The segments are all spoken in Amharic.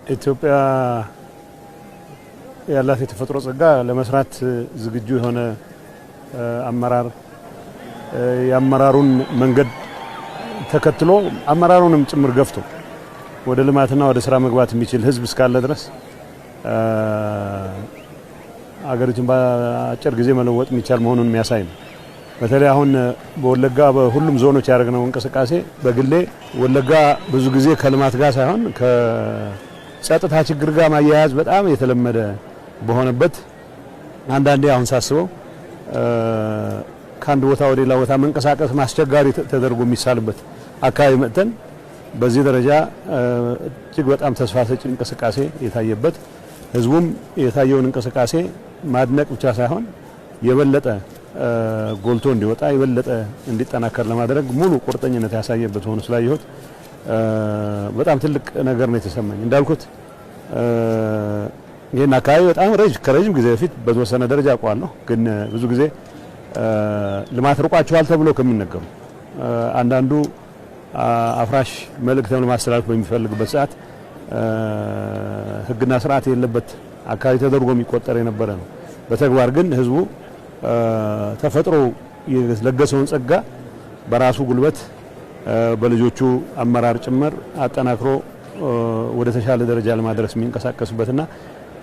ኢትዮጵያ ያላት የተፈጥሮ ጸጋ ለመስራት ዝግጁ የሆነ አመራር የአመራሩን መንገድ ተከትሎ አመራሩንም ጭምር ገፍቶ ወደ ልማትና ወደ ስራ መግባት የሚችል ህዝብ እስካለ ድረስ አገሪቱን በአጭር ጊዜ መለወጥ የሚቻል መሆኑን የሚያሳይ ነው። በተለይ አሁን በወለጋ በሁሉም ዞኖች ያደረግነው እንቅስቃሴ በግሌ ወለጋ ብዙ ጊዜ ከልማት ጋር ሳይሆን ከጸጥታ ችግር ጋር ማያያዝ በጣም የተለመደ በሆነበት አንዳንዴ አሁን ሳስበው ከአንድ ቦታ ወደ ሌላ ቦታ መንቀሳቀስ ማስቸጋሪ ተደርጎ የሚሳልበት አካባቢ መጥተን በዚህ ደረጃ እጅግ በጣም ተስፋ ሰጪ እንቅስቃሴ የታየበት ህዝቡም የታየውን እንቅስቃሴ ማድነቅ ብቻ ሳይሆን የበለጠ ጎልቶ እንዲወጣ የበለጠ እንዲጠናከር ለማድረግ ሙሉ ቁርጠኝነት ያሳየበት ሆኖ ስላየሁት በጣም ትልቅ ነገር ነው የተሰማኝ። እንዳልኩት ይሄን አካባቢ በጣም ከረጅም ጊዜ በፊት በተወሰነ ደረጃ አውቀዋለሁ። ግን ብዙ ጊዜ ልማት ርቋቸዋል ተብሎ ከሚነገሩ አንዳንዱ አፍራሽ መልእክት ለማስተላለፍ በሚፈልግበት ሰዓት ህግና ስርዓት የሌለበት አካባቢ ተደርጎ የሚቆጠር የነበረ ነው። በተግባር ግን ህዝቡ ተፈጥሮ የለገሰውን ጸጋ በራሱ ጉልበት በልጆቹ አመራር ጭምር አጠናክሮ ወደ ተሻለ ደረጃ ለማድረስ የሚንቀሳቀስበትና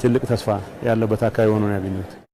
ትልቅ ተስፋ ያለበት አካባቢ ሆኖ ነው ያገኘሁት።